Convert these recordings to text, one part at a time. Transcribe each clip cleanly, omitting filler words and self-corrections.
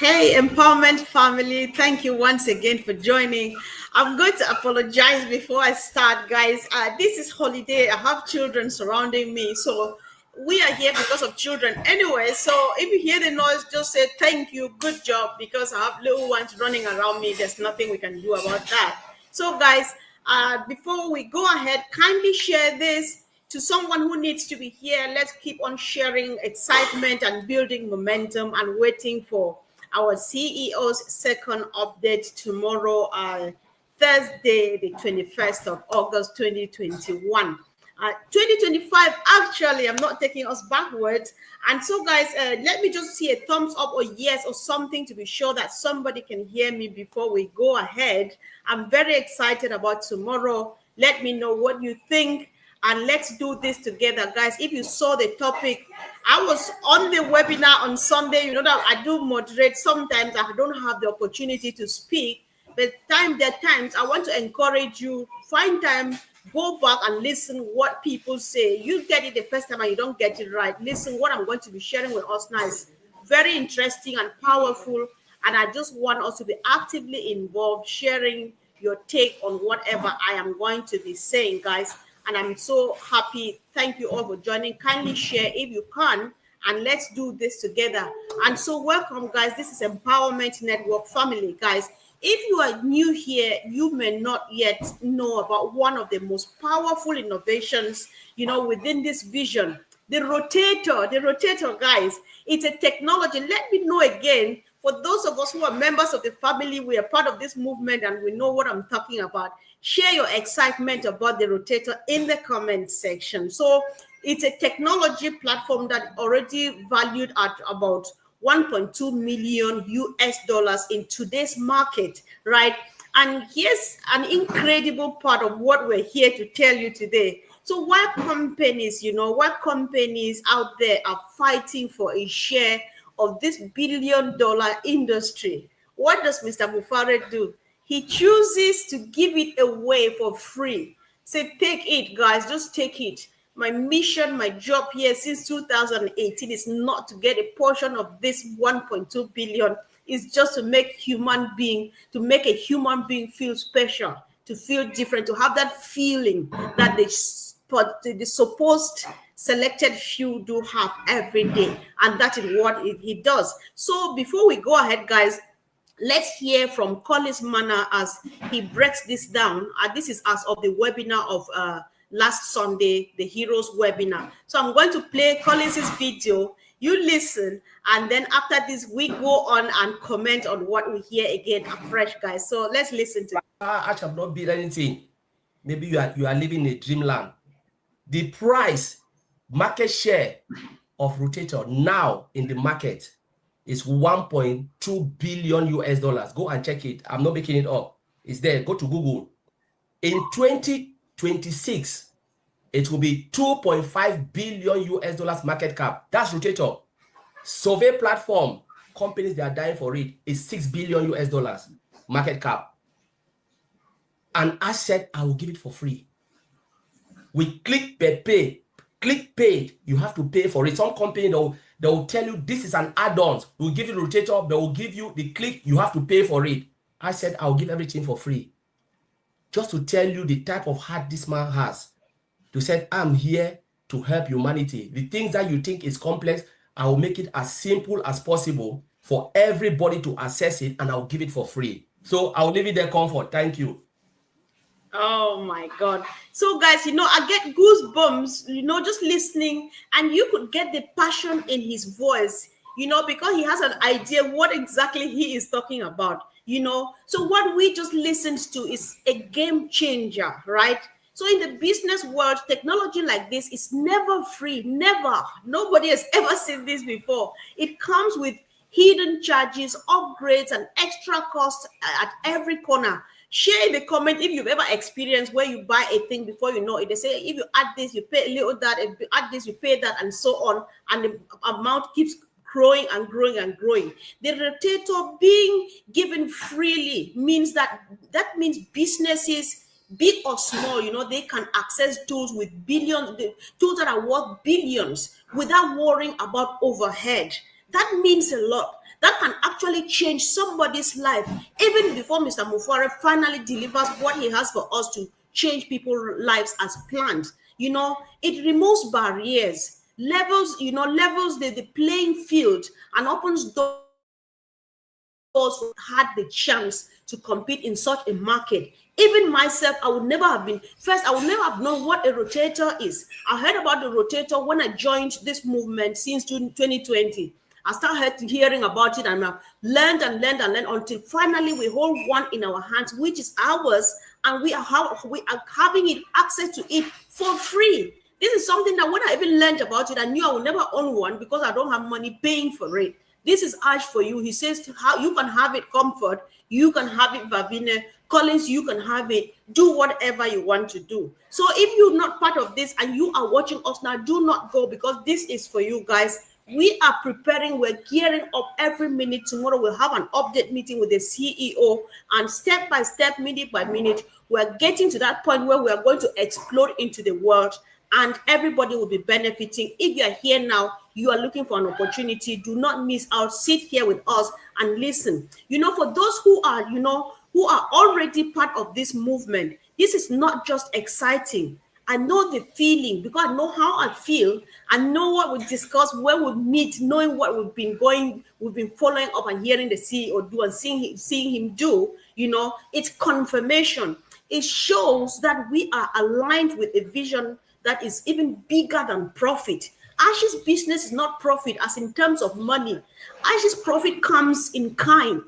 Hey, Empowerment family, thank you once again for joining. I'm going to apologize before I start, guys. This is holiday. I have children surrounding me, so we are here because of children anyway. So if you hear the noise, just say thank you, good job, because I have little ones running around me. There's nothing we can do about that. So, guys, before we go ahead, kindly share this to someone who needs to be here. Let's keep on sharing excitement and building momentum and waiting for our CEO's second update tomorrow, Thursday, the 21st of August, 2021. 2025, actually, I'm not taking us backwards. And so, guys, let me just see a thumbs up or yes or something to be sure that somebody can hear me before we go ahead. I'm very excited about tomorrow. Let me know what you think. And let's do this together, guys. If you saw the topic, I was on the webinar on Sunday. You know that I do moderate. Sometimes I don't have the opportunity to speak, but there are times I want to encourage you, find time, go back and listen what people say. You get it the first time and you don't get it right. Listen, what I'm going to be sharing with us now is very interesting and powerful. And I just want us to be actively involved, sharing your take on whatever I am going to be saying, guys. And I'm so happy. Thank you all for joining. Kindly share if you can, and let's do this together. And so welcome, guys. This is Empowerment Network family, guys. If you are new here, you may not yet know about one of the most powerful innovations, within this vision. The rotator, guys. It's a technology. Let me know again, for those of us who are members of the family, we are part of this movement and we know what I'm talking about. Share your excitement about the rotator in the comment section. So it's a technology platform that already valued at about 1.2 million US dollars in today's market, right? And here's an incredible part of what we're here to tell you today. So while companies out there are fighting for a share of this billion-dollar industry, what does Mr. Mufareh do? He chooses to give it away for free. Say, take it, guys, just take it. My mission, my job here since 2018 is not to get a portion of this 1.2 billion. It's just to make a human being feel special, to feel different, to have that feeling that the supposed selected few do have every day. And that is what he does. So before we go ahead, guys, let's hear from Collins Manna as he breaks this down. This is as of the webinar of last Sunday, the Heroes webinar. So I'm going to play Collins' video. You listen, and then after this, we go on and comment on what we hear again afresh, guys. So let's listen to it. I have not built anything. Maybe you are living in a dreamland. The price, market share of rotator now in the market is 1.2 billion US dollars. Go and check it. I'm not making it up. It's there. Go to Google. In 2026, it will be 2.5 billion US dollars market cap. That's rotator. Survey platform, companies that are dying for it, is 6 billion US dollars market cap. And I said, I will give it for free. We click pay. Click paid. You have to pay for it. Some company, they will tell you this is an add-on. We'll give you rotator. They will give you the click. You have to pay for it. I said, I'll give everything for free. Just to tell you the type of heart this man has. To say, I'm here to help humanity. The things that you think is complex, I will make it as simple as possible for everybody to access it, and I'll give it for free. So I'll leave it there, comfort. Thank you. Oh my God. So guys, I get goosebumps, just listening, and you could get the passion in his voice, because he has an idea what exactly he is talking about, So what we just listened to is a game changer, right? So in the business world, technology like this is never free, never. Nobody has ever seen this before. It comes with hidden charges, upgrades, and extra costs at every corner. Share in the comment if you've ever experienced where you buy a thing before you know it. They say if you add this, you pay a little that, if you add this, you pay that, and so on. And the amount keeps growing and growing and growing. The rotator being given freely means that means businesses, big or small, they can access tools with billions, the tools that are worth billions without worrying about overhead. That means a lot. That can actually change somebody's life even before Mr. Mufareh finally delivers what he has for us to change people's lives as planned. It removes barriers, levels the playing field, and opens doors for had the chance to compete in such a market. Even myself, I would never have been first. I would never have known what a rotator is. I heard about the rotator when I joined this movement since 2020. I started hearing about it, and I've learned and learned and learned until finally we hold one in our hands, which is ours, and we are having it access to it for free. This is something that when I even learned about it, I knew I would never own one because I don't have money paying for it. This is Ash for you. He says how you can have it comfort, you can have it Vavine, Collins, you can have it. Do whatever you want to do. So if you're not part of this and you are watching us now, do not go, because this is for you guys. We are preparing, we're gearing up every minute. Tomorrow we'll have an update meeting with the CEO, and step by step, minute by minute, we're getting to that point where we are going to explode into the world, and everybody will be benefiting. If you are here now, you are looking for an opportunity, do not miss out. Sit here with us and listen. For those who are already part of this movement, this is not just exciting. I know the feeling because I know how I feel. I know what we discuss when we meet, knowing what we've been following up and hearing the CEO do and seeing him do. It's confirmation. It shows that we are aligned with a vision that is even bigger than profit. Ash's business is not profit as in terms of money. Ash's profit comes in kind.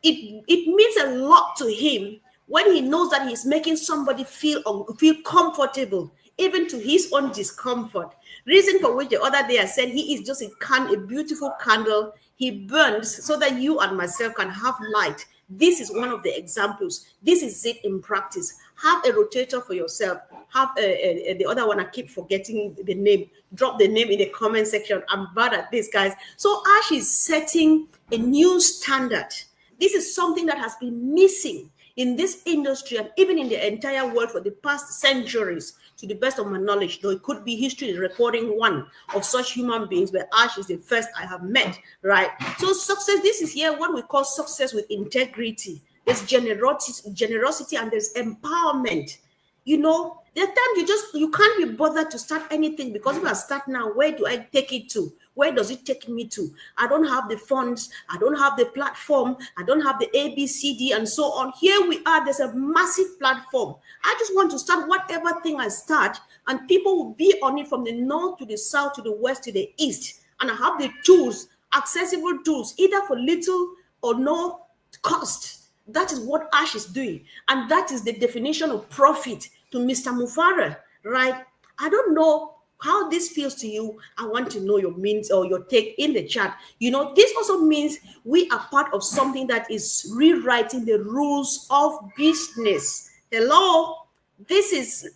It means a lot to him when he knows that he's making somebody feel comfortable, even to his own discomfort. Reason for which the other day I said he is just a beautiful candle. He burns so that you and myself can have light. This is one of the examples. This is it in practice. Have a rotator for yourself. Have the other one. I keep forgetting the name. Drop the name in the comment section. I'm bad at this, guys. So Ash is setting a new standard. This is something that has been missing in this industry and even in the entire world for the past centuries, to the best of my knowledge, though it could be history is recording one of such human beings, but Ash is the first I have met, right? So success, this is here what we call success with integrity. There's generosity and there's empowerment. There are times you can't be bothered to start anything, because if I start now, where do I take it to? Where does it take me to? I don't have the funds. I don't have the platform. I don't have the ABCD and so on. Here we are. There's a massive platform. I just want to start whatever thing I start, and people will be on it from the north to the south to the west to the east. And I have the tools, accessible tools, either for little or no cost. That is what Ash is doing. And that is the definition of profit to Mr. Mufareh, right? I don't know how this feels to you. I want to know your means or your take in the chat. This also means we are part of something that is rewriting the rules of business. Hello? This is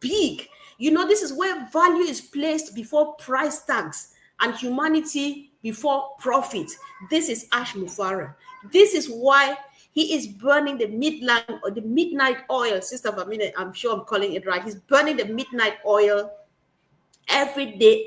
big. This is where value is placed before price tags and humanity before profit. This is Ash Mufareh. This is why he is burning the midnight oil. Sister Famine, I'm sure I'm calling it right. He's burning the midnight oil every day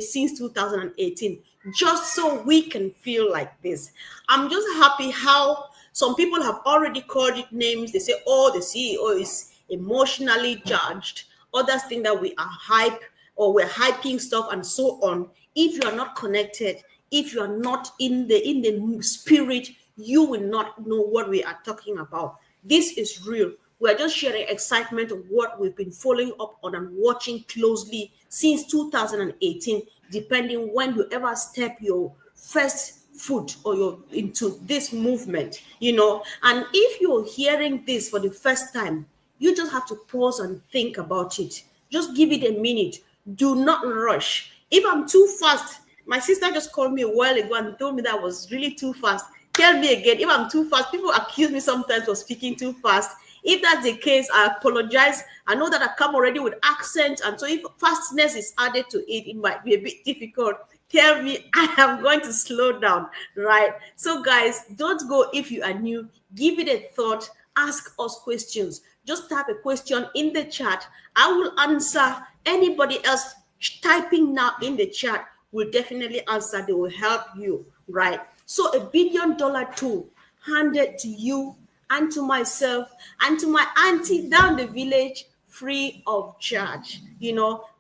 since 2018, just so we can feel like this. I'm just happy how some people have already called it names. They say, oh, the CEO is emotionally charged. Others think that we are hype or we're hyping stuff and so on. If you are not connected, if you are not in the spirit, you will not know what we are talking about. This is real. We're just sharing excitement of what we've been following up on and watching closely since 2018, depending when you ever step your first foot or you're into this movement, And if you're hearing this for the first time, you just have to pause and think about it. Just give it a minute. Do not rush. If I'm too fast, my sister just called me a while ago and told me that I was really too fast. Tell me again, if I'm too fast. People accuse me sometimes of speaking too fast. If that's the case, I apologize. I know that I come already with accent, and so if fastness is added to it, it might be a bit difficult. Tell me, I am going to slow down, right? So guys, don't go if you are new. Give it a thought. Ask us questions. Just type a question in the chat. I will answer. Anybody else typing now in the chat, will definitely answer. They will help you, right? So $1 billion tool handed to you and to myself and to my auntie down the village, free of charge.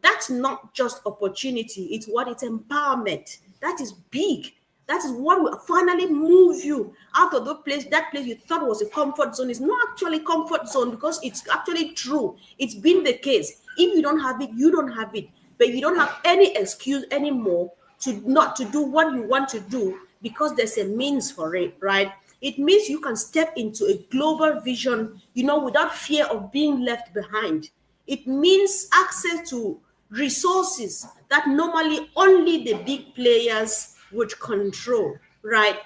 That's not just opportunity, it's what it's empowerment. That is big. That is what will finally move you out of that place you thought was a comfort zone. It's not actually comfort zone, because it's actually true. It's been the case. If you don't have it, you don't have it. But you don't have any excuse anymore to not to do what you want to do, because there's a means for it, right? It means you can step into a global vision, without fear of being left behind. It means access to resources that normally only the big players would control, right?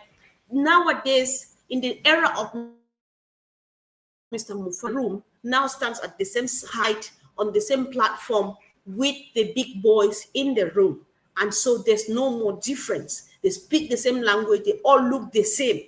Nowadays, in the era of Mr. Mufareh, room now stands at the same height, on the same platform with the big boys in the room. And so there's no more difference. They speak the same language, they all look the same,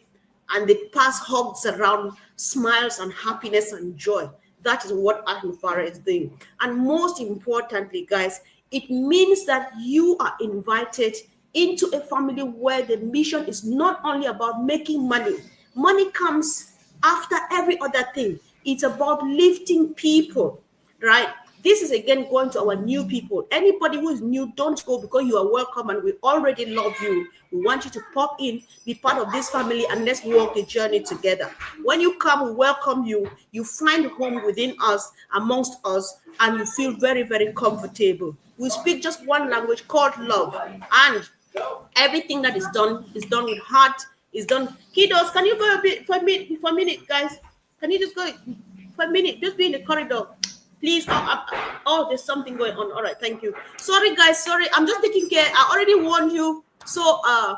and they pass hugs around, smiles and happiness and joy. That is what Mufareh is doing. And most importantly, guys, it means that you are invited into a family where the mission is not only about making money. Money comes after every other thing. It's about lifting people, right? This is again going to our new people. Anybody who is new, don't go, because you are welcome and we already love you. We want you to pop in, be part of this family, and let's walk the journey together. When you come, we welcome you. You find home within us, amongst us, and you feel very, very comfortable. We speak just one language called love, and everything that is done with heart, is done. Kiddos, can you go a bit for a minute, guys? Can you just go for a minute? Just be in the corridor, please. Oh, there's something going on. All right, thank you. Sorry, guys. Sorry, I'm just taking care. I already warned you. So I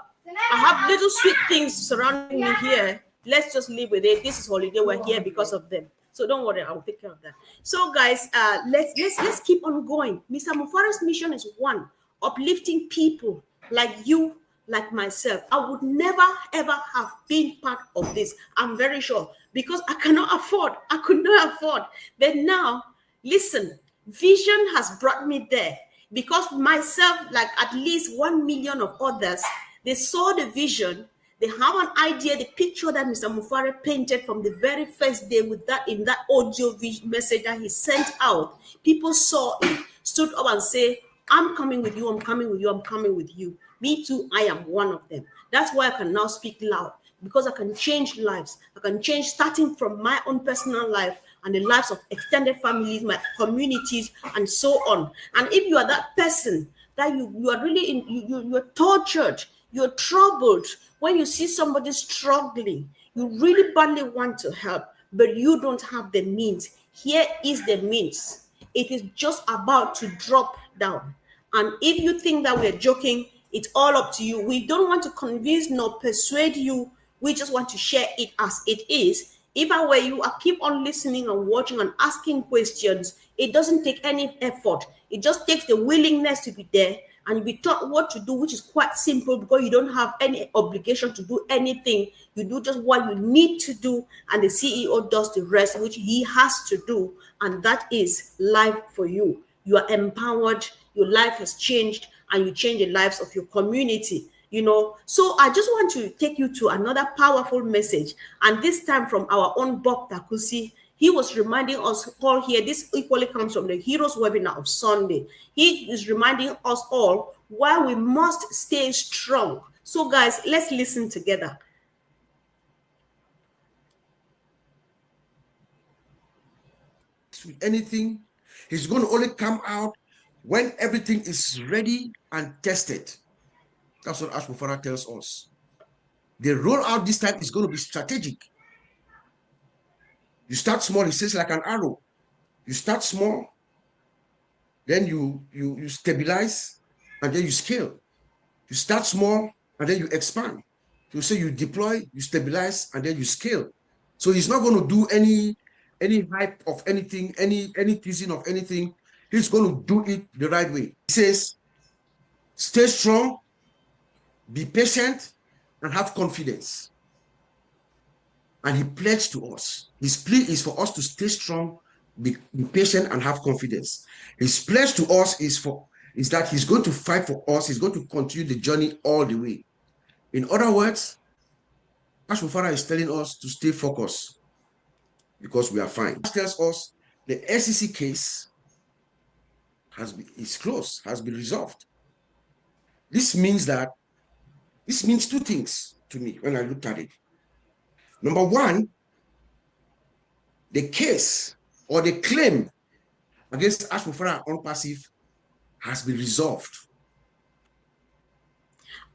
have little sweet things surrounding me here. Let's just live with it. This is holiday. We're here because of them. So don't worry, I'll take care of that. So, guys, let's keep on going. Mr. Mufareh's mission is one: uplifting people like you, like myself. I would never ever have been part of this. I'm very sure, because I cannot afford. I could not afford. But now, listen, vision has brought me there, because myself, like at least 1 million of others, they saw the vision. They have an idea, the picture that Mr. Mufareh painted from the very first day with that in that audio message that he sent out. People saw it, stood up and say, I'm coming with you, I'm coming with you, I'm coming with you. Me too, I am one of them. That's why I can now speak loud, because I can change lives. I can change, starting from my own personal life and the lives of extended families, my communities, and so on. And if you are that person that you are really in, you're tortured, you're troubled, when you see somebody struggling, you really badly want to help, but you don't have the means. Here is the means. It is just about to drop down. And if you think that we're joking, it's all up to you. We don't want to convince nor persuade you. We just want to share it as it is. If I were you, I keep on listening and watching and asking questions. It doesn't take any effort. It just takes the willingness to be there and be taught what to do, which is quite simple, because you don't have any obligation to do anything. You do just what you need to do, and the CEO does the rest, which he has to do, and that is life for you. You are empowered, your life has changed, and you change the lives of your community. So I just want to take you to another powerful message, and this time from our own Bob Takusi. He was reminding us all here, this equally comes from the Heroes webinar of Sunday. He is reminding us all why we must stay strong. So guys, let's listen together. With anything, he's going to only come out when everything is ready and tested. That's what Mufareh tells us. The rollout this time is going to be strategic. You start small, he says, like an arrow. You start small, then you stabilize, and then you scale. You start small, and then you expand. You say you deploy, you stabilize, and then you scale. So he's not going to do any hype of anything, any teasing of anything. He's going to do it the right way. He says, stay strong, be patient, and have confidence. And he pledged to us. His plea is for us to stay strong, be patient, and have confidence. His pledge to us is is that he's going to fight for us. He's going to continue the journey all the way. In other words, Ash Mufareh is telling us to stay focused because we are fine. Ash tells us the SEC case is closed, has been resolved. This means two things to me when I looked at it. Number one, the case or the claim against Ash Mufareh on passive has been resolved.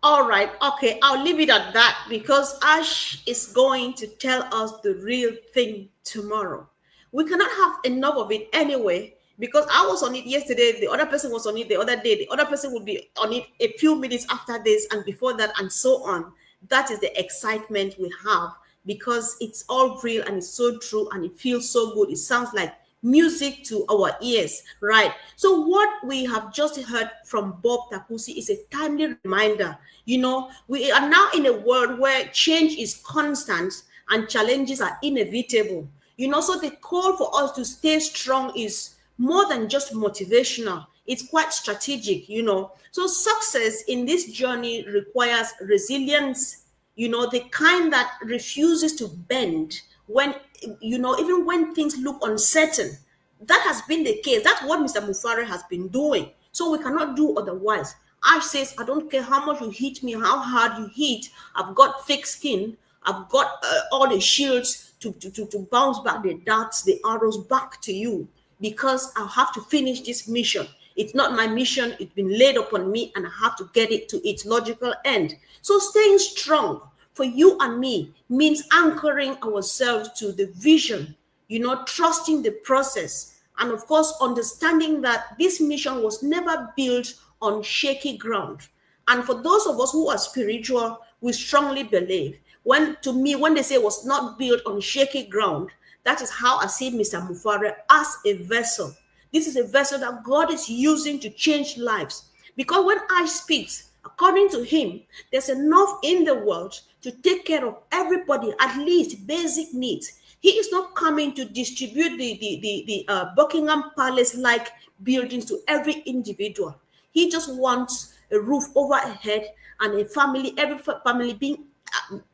All right, okay, I'll leave it at that because Ash is going to tell us the real thing tomorrow. We cannot have enough of it anyway because I was on it yesterday, the other person was on it the other day, the other person would be on it a few minutes after this and before that and so on. That is the excitement we have because it's all real and it's so true and it feels so good. It sounds like music to our ears, right? So what we have just heard from Bob Takusi is a timely reminder. You know, we are now in a world where change is constant and challenges are inevitable. You know, so the call for us to stay strong is more than just motivational. It's quite strategic, you know. So success in this journey requires resilience, you know, the kind that refuses to bend when, you know, even when things look uncertain. That has been the case. That's what Mr. Mufareh has been doing. So we cannot do otherwise. Ash says, I don't care how much you hit me, how hard you hit. I've got thick skin. I've got all the shields to bounce back the darts, the arrows back to you because I have to finish this mission. It's not my mission. It's been laid upon me and I have to get it to its logical end. So staying strong for you and me means anchoring ourselves to the vision, you know, trusting the process, and of course, understanding that this mission was never built on shaky ground. And for those of us who are spiritual, we strongly believe when they say it was not built on shaky ground, that is how I see Mr. Mufareh as a vessel. This is a vessel that God is using to change lives. Because when I speaks, according to him, there's enough in the world to take care of everybody, at least basic needs. He is not coming to distribute the Buckingham Palace-like buildings to every individual. He just wants a roof over a head and a family, every family being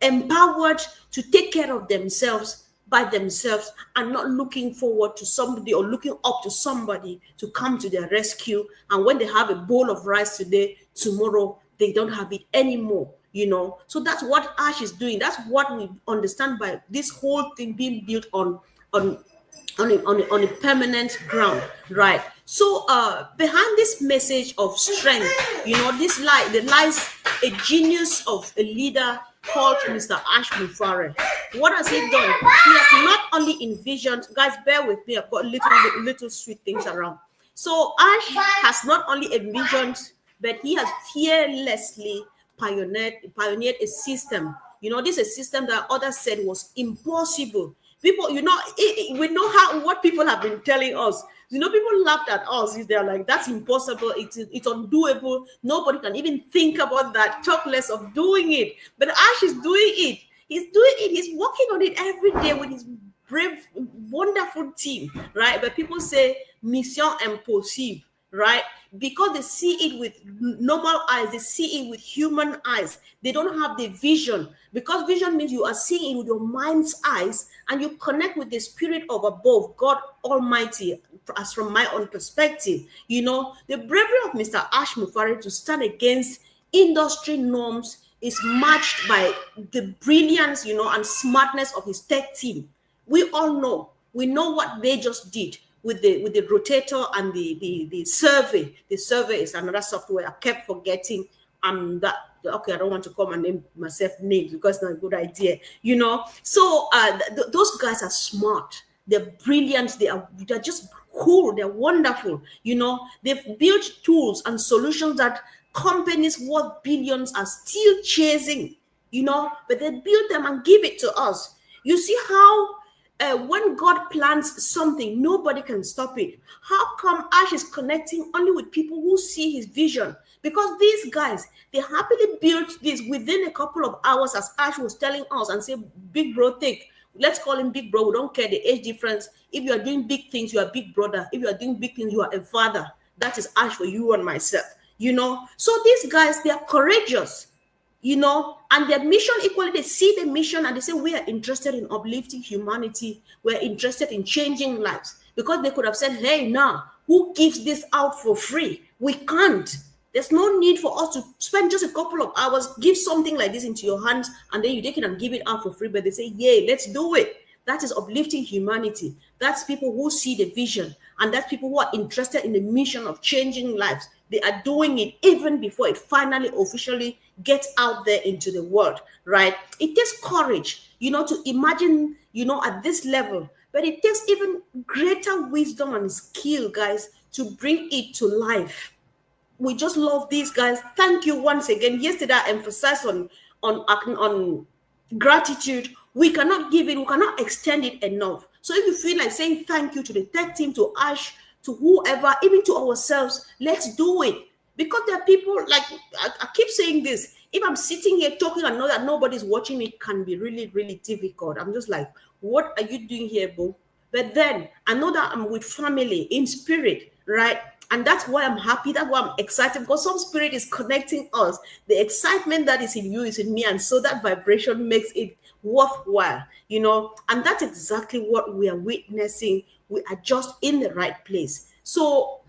empowered to take care of themselves by themselves and not looking forward to somebody or looking up to somebody to come to their rescue. And when they have a bowl of rice today, tomorrow they don't have it anymore, you know. So that's what Ash is doing. That's what we understand by this whole thing being built on a permanent ground, right? So behind this message of strength, you know, there lies a genius of a leader called Mr. Ash Mufareh. What has he done? He has not only envisioned, guys, bear with me, I've got little sweet things around. So Ash has not only envisioned, but he has fearlessly pioneered a system. You know, this is a system that others said was impossible. People, you know, we know what people have been telling us. You know, people laughed at us. They're like, that's impossible. It's undoable. Nobody can even think about that, talk less of doing it. But Ash is doing it. He's doing it. He's working on it every day with his brave, wonderful team, right? But people say mission impossible, right? Because they see it with normal eyes, they see it with human eyes. They don't have the vision, because vision means you are seeing it with your mind's eyes and you connect with the spirit of above, God Almighty. As from my own perspective, you know, the bravery of Mr. Ash Mufareh to stand against industry norms is matched by the brilliance, you know, and smartness of his tech team. We know what they just did with the rotator and the survey. The survey is another software I kept forgetting. Okay, I don't want to call myself names because it's not a good idea, you know. So those guys are smart, they're brilliant, they're just cool, they're wonderful, you know. They've built tools and solutions that companies worth billions are still chasing, you know, but they build them and give it to us. You see how when God plans something, nobody can stop it. How come Ash is connecting only with people who see his vision? Because these guys, they happily built this within a couple of hours, as Ash was telling us, and say, big bro, thick. Let's call him big bro. We don't care the age difference. If you are doing big things, you are big brother. If you are doing big things, you are a father. That is ash for you and myself, you know. So these guys, they are courageous, you know, and their mission equally, they see the mission and they say, we are interested in uplifting humanity, we're interested in changing lives. Because they could have said, hey, now, who gives this out for free? We can't. There's no need for us to spend just a couple of hours, give something like this into your hands, and then you take it and give it out for free. But they say, yay, let's do it. That is uplifting humanity. That's people who see the vision, and that's people who are interested in the mission of changing lives. They are doing it even before it finally officially gets out there into the world, right? It takes courage, you know, to imagine, you know, at this level, but it takes even greater wisdom and skill, guys, to bring it to life. We just love these guys. Thank you once again. Yesterday I emphasized on gratitude. We cannot give it, we cannot extend it enough. So if you feel like saying thank you to the tech team, to Ash, to whoever, even to ourselves, let's do it. Because there are people, like I keep saying this, if I'm sitting here talking and know that nobody's watching, it can be really, really difficult. I'm just like, what are you doing here, Bo? But then I know that I'm with family in spirit, right? And that's why I'm happy. That's why I'm excited, because some spirit is connecting us. The excitement that is in you is in me. And so that vibration makes it worthwhile, you know. And that's exactly what we are witnessing. We are just in the right place. So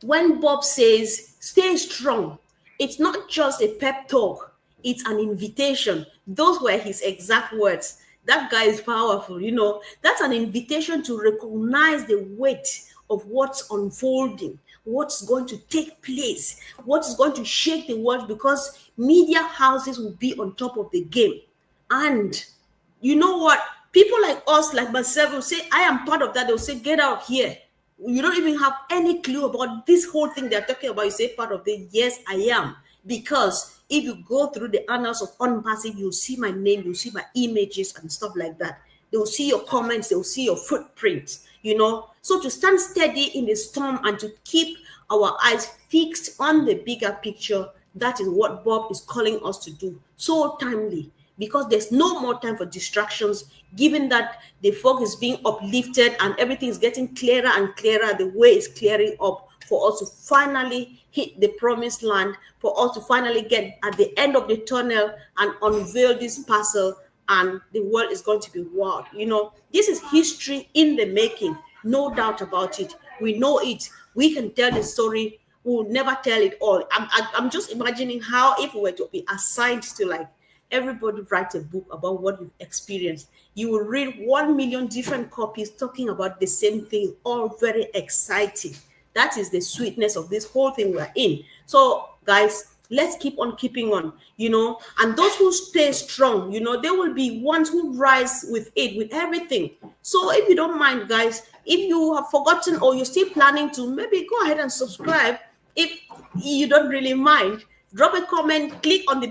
when Bob says, stay strong, it's not just a pep talk, it's an invitation. Those were his exact words. That guy is powerful, you know. That's an invitation to recognize the weight of what's unfolding, what's going to take place, what's going to shake the world, because media houses will be on top of the game. And you know what? People like us, like myself, will say, I am part of that. They'll say, get out of here. You don't even have any clue about this whole thing they're talking about. You say, part of it. Yes, I am. Because if you go through the annals of Unpassive, you'll see my name, you'll see my images and stuff like that. They'll see your comments, they'll see your footprints, you know. So to stand steady in the storm and to keep our eyes fixed on the bigger picture, that is what Bob is calling us to do. So timely, because there's no more time for distractions, given that the fog is being uplifted and everything is getting clearer and clearer. The way is clearing up for us to finally hit the promised land, for us to finally get at the end of the tunnel and unveil this parcel, and the world is going to be wild. You know, this is history in the making, no doubt about it. We know it. We can tell the story. We'll never tell it all. I'm just imagining how, if we were to be assigned to, like, everybody write a book about what you've experienced, you will read 1 million different copies talking about the same thing, all very exciting. That is the sweetness of this whole thing we're in. So guys, let's keep on keeping on, you know. And those who stay strong, you know, they will be ones who rise with it, with everything. So if you don't mind, guys, if you have forgotten or you're still planning to, maybe go ahead and subscribe. If you don't really mind, drop a comment, click on the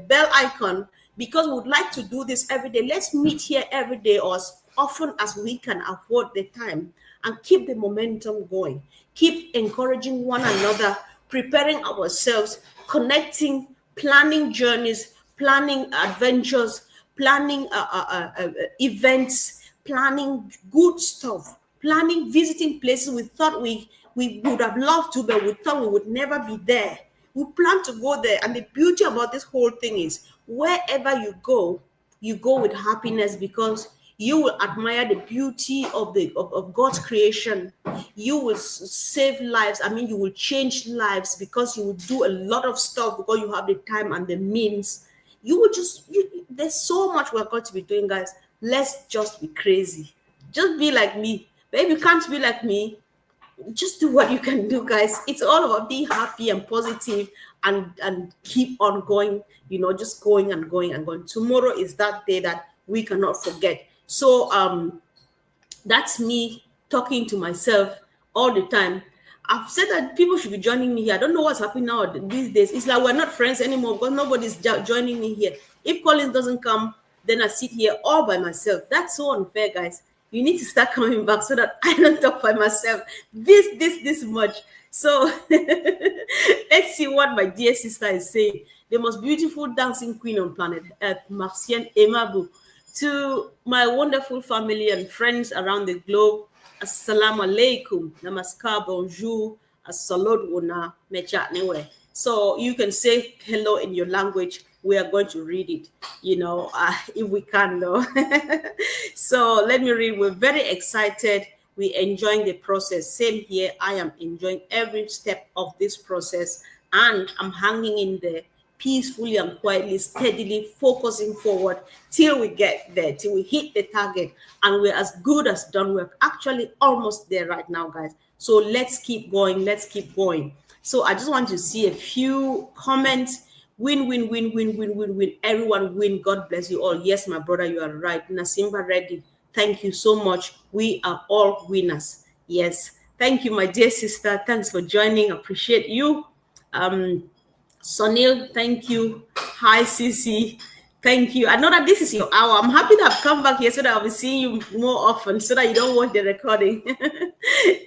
bell icon, because we would like to do this every day. Let's meet here every day, or as often as we can afford the time, and keep the momentum going. Keep encouraging one another, preparing ourselves, connecting, planning journeys, planning adventures, planning events, planning good stuff, planning visiting places we thought we would have loved to, but we thought we would never be there. We plan to go there. And the beauty about this whole thing is, wherever you go with happiness, because you will admire the beauty of God's creation. You will save lives. I mean, you will change lives, because you will do a lot of stuff because you have the time and the means. You will there's so much we're going to be doing, guys. Let's just be crazy. Just be like me. But if you can't be like me, just do what you can do, guys. It's all about being happy and positive, and keep on going, you know, just going and going and going. Tomorrow is that day that we cannot forget. So that's me talking to myself all the time. I've said that people should be joining me here. I don't know what's happening now these days. It's like we're not friends anymore, because nobody's joining me here. If Collins doesn't come, then I sit here all by myself. That's so unfair, guys. You need to start coming back so that I don't talk by myself this much. So let's see what my dear sister is saying. The most beautiful dancing queen on planet Earth, Marcienne Emabu. To my wonderful family and friends around the globe, assalamu alaikum, namaskar, bonjour, assalot wona, mechatnewe. So you can say hello in your language. We are going to read it, if we can, though. So let me read. We're very excited. We're enjoying the process. Same here. I am enjoying every step of this process, and I'm hanging in there peacefully and quietly, steadily focusing forward till we get there, till we hit the target, and we're as good as done. We're actually almost there right now, guys. So let's keep going. Let's keep going. So I just want to see a few comments. Win, win, win, win, win, win, win. Everyone win. God bless you all. Yes, my brother, you are right. Nasimba Reddy, thank you so much. We are all winners. Yes. Thank you, my dear sister. Thanks for joining. Appreciate you. Sonil, thank you. Hi, Sisi. Thank you. I know that this is your hour. I'm happy that I've come back here so that I'll be seeing you more often so that you don't watch the recording.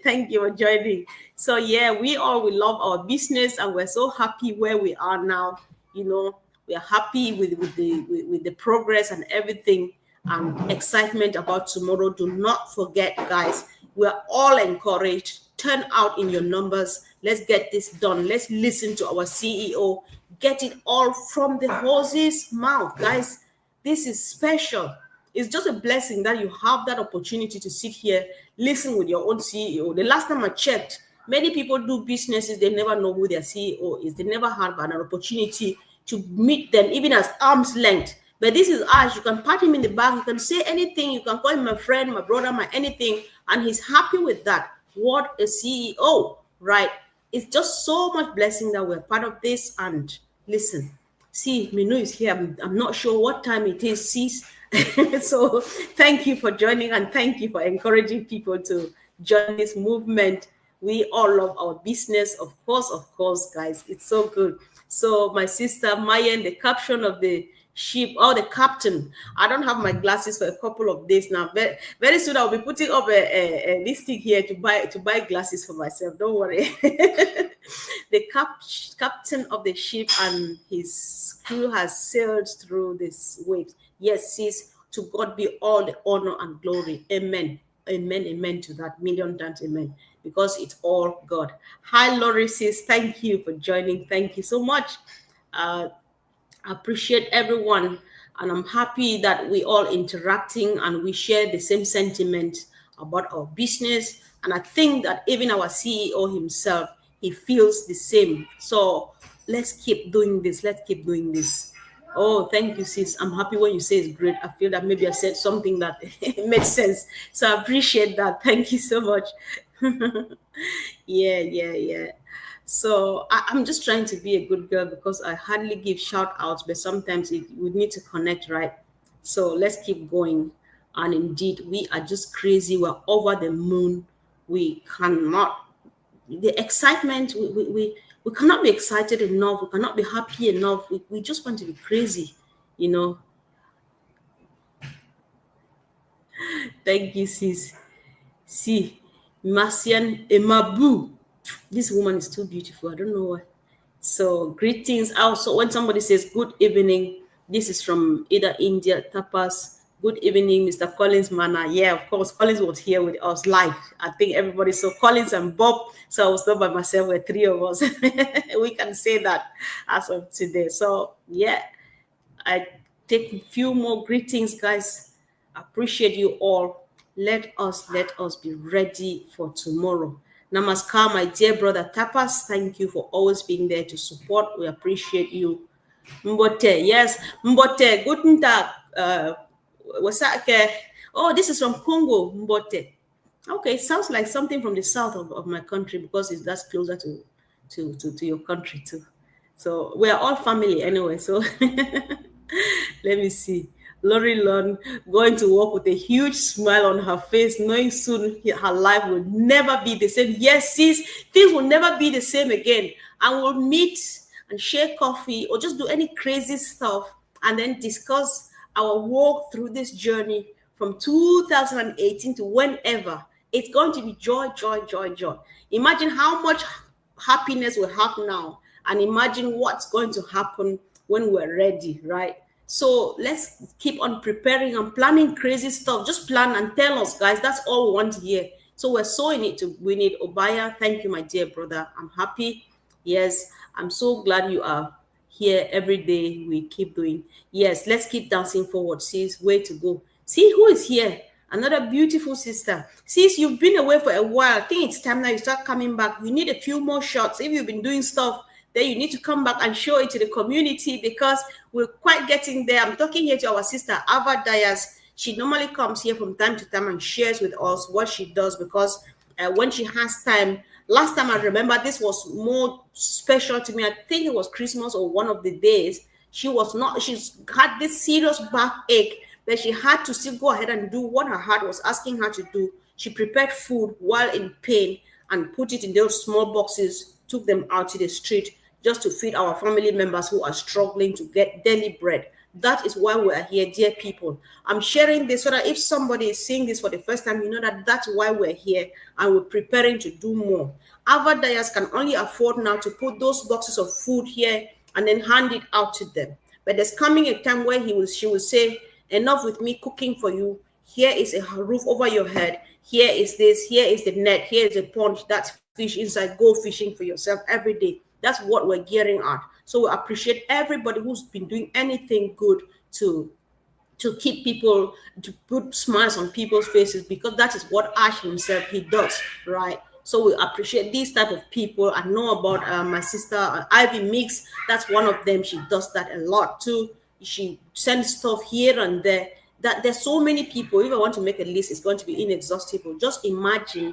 Thank you for joining. So, yeah, we love our business and we're so happy where we are now. We are happy with the progress and everything and excitement about tomorrow. Do not forget, guys, we're all encouraged. Turn out in your numbers. Let's get this done. Let's listen to our CEO. Get it all from the horse's mouth, guys. This is special. It's just a blessing that you have that opportunity to sit here, listen with your own CEO. The last time I checked, many people do businesses, they never know who their CEO is. They never have an opportunity to meet them, even as arm's length. But this is us. You can pat him in the back. You can say anything. You can call him my friend, my brother, my anything. And he's happy with that. What a CEO, right? It's just so much blessing that we're part of this. And listen, see, Minu is here. I'm not sure what time it is, sis. So thank you for joining and thank you for encouraging people to join this movement. We all love our business, of course, guys. It's so good. So my sister Mayan, the caption of the ship, the captain. I don't have my glasses for a couple of days now. Very, very soon I'll be putting up a listing here to buy glasses for myself. Don't worry. The captain of the ship and his crew has sailed through this waves. Yes, sis, to God be all the honor and glory. Amen. Amen, amen to that. Million times amen. Because it's all God. Hi, Lori, sis. Thank you for joining. Thank you so much. I appreciate everyone. And I'm happy that we all interacting and we share the same sentiment about our business. And I think that even our CEO himself, he feels the same. So let's keep doing this. Let's keep doing this. Oh, thank you, sis. I'm happy when you say it's great. I feel that maybe I said something that makes sense. So I appreciate that. Thank you so much. Yeah. So I'm just trying to be a good girl because I hardly give shout outs, but sometimes we need to connect, right? So let's keep going. And indeed, we are just crazy. We're over the moon. We cannot, the excitement, we cannot be excited enough. We cannot be happy enough. We just want to be crazy, Thank you, sis. See, Marcian Emabu. This woman is too beautiful. I don't know why. So, greetings. Also, when somebody says good evening, this is from either India, Tapas. Good evening, Mr. Collins Manna. Yeah, of course, Collins was here with us live. I think everybody saw Collins and Bob. So I was not by myself, we're three of us. We can say that as of today. So, yeah, I take a few more greetings, guys. Appreciate you all. Let us be ready for tomorrow. Namaskar, my dear brother Tapas. Thank you for always being there to support. We appreciate you. Mbote, yes, Mbote, guten Tag. Oh, this is from Congo, Mbote. Okay, sounds like something from the south of my country because that's closer to your country too. So we are all family anyway. So let me see. Lori Lon going to work with a huge smile on her face, knowing soon her life will never be the same. Yes, sis, things will never be the same again. And we'll meet and share coffee or just do any crazy stuff and then discuss our walk through this journey from 2018 to whenever. It's going to be joy, joy, joy, joy. Imagine how much happiness we have now and imagine what's going to happen when we're ready, right? So let's keep on preparing and planning crazy stuff. Just plan and tell us, guys. That's all we want to hear. So we're so in it to win it. Obaya, thank you, my dear brother. I'm happy. Yes, I'm so glad you are here every day. We keep doing. Yes, let's keep dancing forward. Sis, way to go. See who is here. Another beautiful sister. Sis, you've been away for a while. I think it's time now you start coming back. You need a few more shots. If you've been doing stuff, then you need to come back and show it to the community because we're quite getting there. I'm talking here to our sister, Ava Dias. She normally comes here from time to time and shares with us what she does because when she has time, last time I remember this was more special to me. I think it was Christmas or one of the days. She's had this serious backache that she had to still go ahead and do what her heart was asking her to do. She prepared food while in pain and put it in those small boxes, took them out to the street just to feed our family members who are struggling to get daily bread. That is why we are here, dear people. I'm sharing this so that if somebody is seeing this for the first time, you know that that's why we're here and we're preparing to do more. Ava Dias can only afford now to put those boxes of food here and then hand it out to them. But there's coming a time where she will say, enough with me cooking for you. Here is a roof over your head. Here is this. Here is the net. Here is a pond. That's fish inside. Go fishing for yourself every day. That's what we're gearing at. So we appreciate everybody who's been doing anything good to keep people, to put smiles on people's faces, because that is what Ash himself he does, right? So we appreciate these type of people. I know about my sister Ivy Mix. That's one of them. She does that a lot too. She sends stuff here and there. That there's so many people. If I want to make a list, it's going to be inexhaustible. Just imagine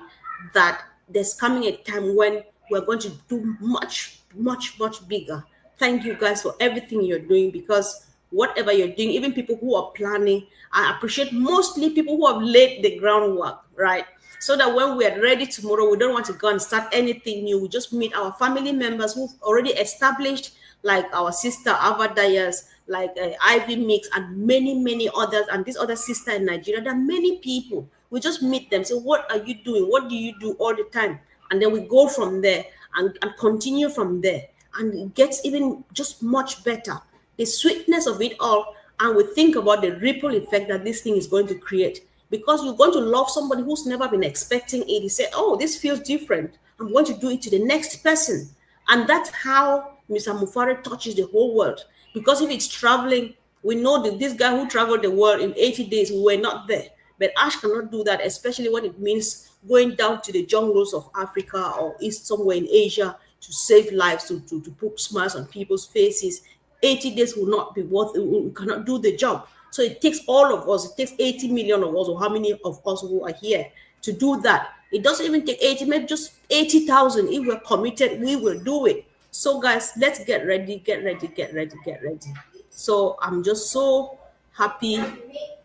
that there's coming a time when we're going to do much, much, much bigger. Thank you guys for everything you're doing, because whatever you're doing, even people who are planning, I appreciate mostly people who have laid the groundwork, right? So that when we are ready tomorrow, we don't want to go and start anything new. We just meet our family members who've already established, like our sister Ava Dias, like Ivy Mix, and many, many others, and this other sister in Nigeria. There are many people. We just meet them. So, what are you doing? What do you do all the time? And then we go from there and continue from there. And it gets even just much better. The sweetness of it all, and we think about the ripple effect that this thing is going to create. Because you're going to love somebody who's never been expecting it. You say, oh, this feels different. I'm going to do it to the next person. And that's how Mr. Mufareh touches the whole world. Because if it's traveling, we know that this guy who traveled the world in 80 days, we were not there. But Ash cannot do that, especially when it means going down to the jungles of Africa or east somewhere in Asia to save lives, to put smiles on people's faces. 80 days will not be worth it. We cannot do the job. So it takes all of us. It takes 80 million of us, or how many of us who are here, to do that. It doesn't even take 80, maybe just 80,000. If we're committed, we will do it. So guys, let's get ready, get ready, get ready, get ready. So I'm just so happy.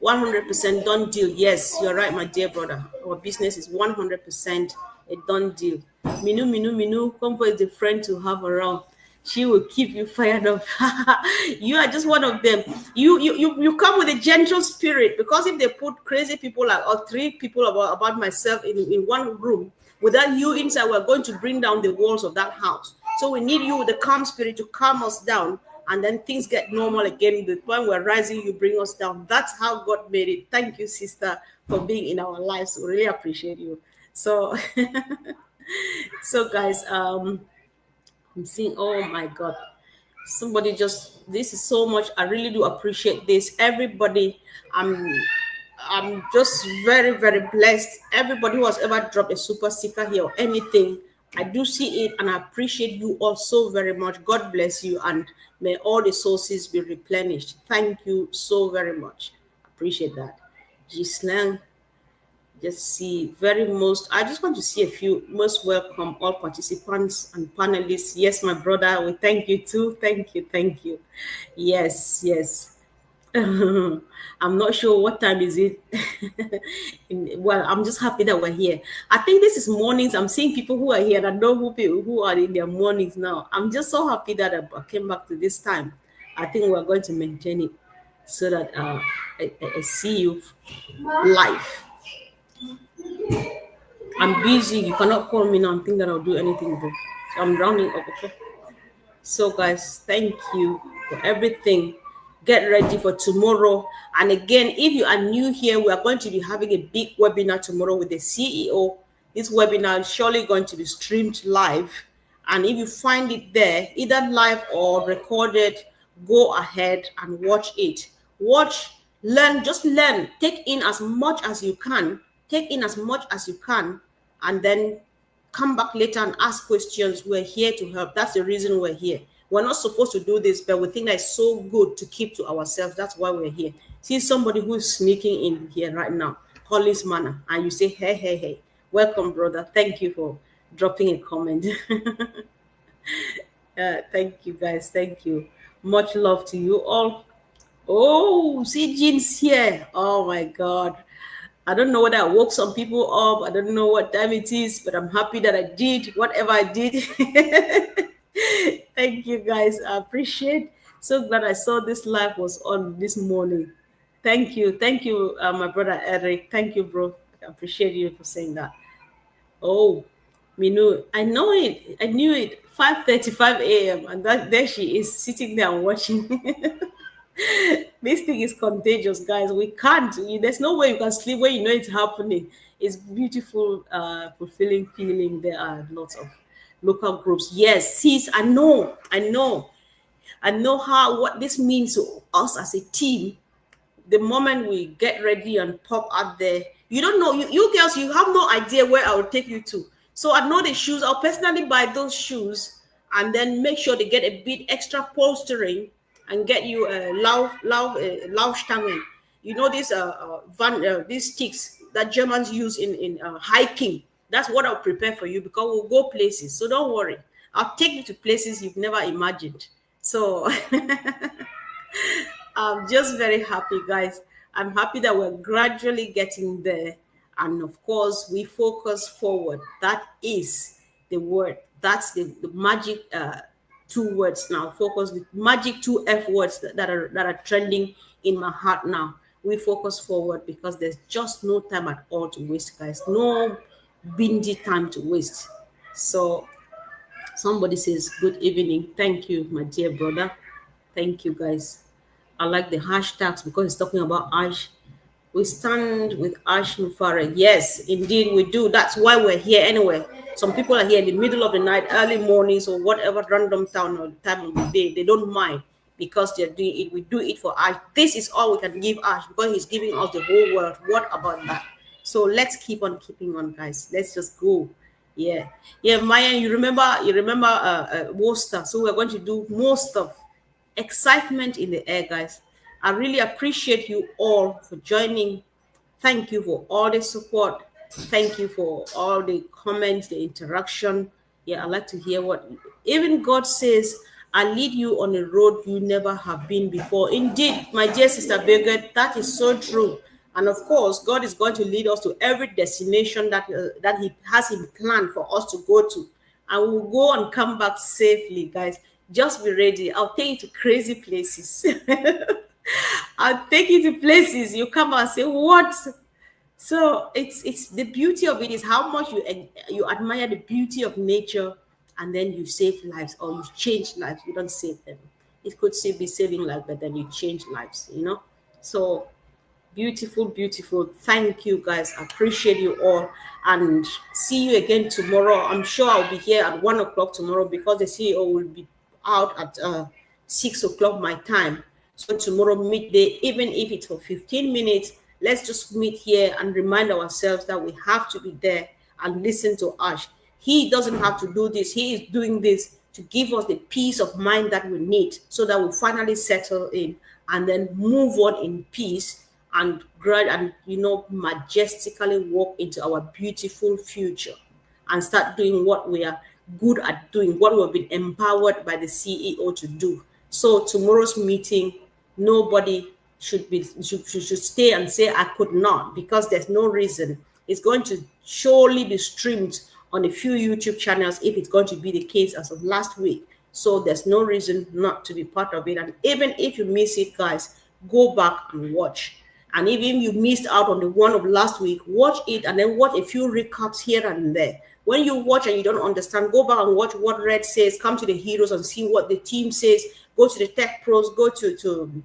100% done deal. Yes, you're right, my dear brother. Our business is 100% a done deal. Minu, Comfort is a friend to have around. She will keep you fired up. You are just one of them. You come with a gentle spirit, because if they put crazy people like, or three people about myself in one room, without you inside, we're going to bring down the walls of that house. So we need you with the calm spirit to calm us down, and then things get normal again. The point we're rising, you bring us down. That's how God made it. Thank you, sister, for being in our lives. We really appreciate you. So so guys, I'm seeing, oh my God, somebody just, this is so much. I really do appreciate this. Everybody, I'm just very, very blessed. Everybody who has ever dropped a super sticker here or anything, I do see it, and I appreciate you all so very much. God bless you, and may all the sources be replenished. Thank you so very much. Appreciate that. Gislang, just see very most, I just want to see a few. Most welcome all participants and panelists. Yes, my brother, we thank you too. Thank you. Yes. I'm not sure what time is it. Well, I'm just happy that we're here. I think this is mornings. I'm seeing people who are here. I know who are in their mornings now. I'm just so happy that I came back to this time. I think we're going to maintain it so that I see you live. I'm busy. You cannot call me now and think that I'll do anything, bro. So I'm rounding up, okay? So, guys, thank you for everything. Get ready for tomorrow. And again, if you are new here, we are going to be having a big webinar tomorrow with the CEO. This webinar is surely going to be streamed live. And if you find it there, either live or recorded, go ahead and watch it. Watch, learn, just learn. Take in as much as you can. Take in as much as you can. And then come back later and ask questions. We're here to help. That's the reason we're here. We're not supposed to do this, but we think that it's so good to keep to ourselves. That's why we're here. See somebody who's sneaking in here right now, Holly's Manna, and you say, hey, hey, hey, welcome, brother. Thank you for dropping a comment. Thank you, guys. Thank you. Much love to you all. Oh, see Jean's here. Oh my God. I don't know whether I woke some people up. I don't know what time it is, but I'm happy that I did whatever I did. Thank you, guys. I appreciate. So glad I saw this live was on this morning. Thank you. Thank you, my brother Eric. Thank you, bro. I appreciate you for saying that. Oh, Minu, I know it. I knew it. 5:35 a.m. and that there she is sitting there and watching. This thing is contagious, guys. We can't. There's no way you can sleep when you know it's happening. It's beautiful, fulfilling feeling. There are lots of local groups. Yes, sis, I know. I know how what this means to us as a team. The moment we get ready and pop out there, you don't know, you girls, you have no idea where I will take you to. So I know the shoes. I'll personally buy those shoes and then make sure they get a bit extra polstering and get you a Laufstangen. You know these sticks that Germans use in hiking. That's what I'll prepare for you because we'll go places. So don't worry. I'll take you to places you've never imagined. So I'm just very happy, guys. I'm happy that we're gradually getting there. And of course, we focus forward. That is the word. That's the magic two words now. Focus, the magic two F words that are trending in my heart now. We focus forward because there's just no time at all to waste, guys. No bingy time to waste. So somebody says, good evening. Thank you, my dear brother. Thank you, guys. I like the hashtags because it's talking about Ash. We stand with Ash Mufareh. Yes, indeed we do. That's why we're here anyway. Some people are here in the middle of the night, early mornings, or whatever random town or time of the day. They don't mind because they're doing it. We do it for Ash. This is all we can give Ash because he's giving us the whole world. What about that? So let's keep on keeping on, guys. Let's just go. Yeah. Maya, you remember Worcester. So we're going to do more stuff. Excitement in the air, guys. I really appreciate you all for joining. Thank you for all the support. Thank you for all the comments, the interaction. Yeah, I like to hear what even God says. I lead you on a road you never have been before. Indeed, my dear sister Birgit, that is so true. And of course, God is going to lead us to every destination that He has in plan for us to go to, and we'll go and come back safely, guys. Just be ready. I'll take you to crazy places. I'll take you to places you come and say, what? So it's the beauty of it is how much you admire the beauty of nature, and then you save lives or you change lives. You don't save them. It could still be saving lives, but then you change lives. So beautiful, beautiful. Thank you, guys. I appreciate you all. And see you again tomorrow. I'm sure I'll be here at 1 o'clock tomorrow because the CEO will be out at 6 o'clock my time. So tomorrow midday, even if it's for 15 minutes, let's just meet here and remind ourselves that we have to be there and listen to Ash. He doesn't have to do this. He is doing this to give us the peace of mind that we need so that we finally settle in and then move on in peace and majestically walk into our beautiful future and start doing what we are good at doing, what we've been empowered by the CEO to do. So tomorrow's meeting, nobody should stay and say I could not, because there's no reason. It's going to surely be streamed on a few YouTube channels if it's going to be the case as of last week. So there's no reason not to be part of it. And even if you miss it, guys, go back and watch. And even you missed out on the one of last week, watch it and then watch a few recaps here and there. When you watch and you don't understand, go back and watch what Red says, come to the heroes and see what the team says, go to the tech pros, go to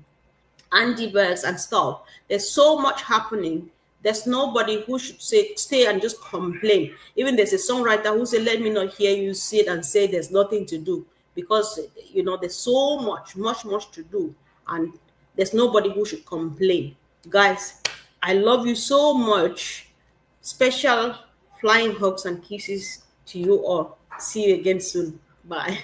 Andy Bergs and stuff. There's so much happening There's nobody who should say stay and just complain. Even there's a songwriter who said, "Let me not hear you sit and say there's nothing to do," because there's so much to do, and there's nobody who should complain. Guys, I love you so much. Special flying hugs and kisses to you all. See you again soon. Bye.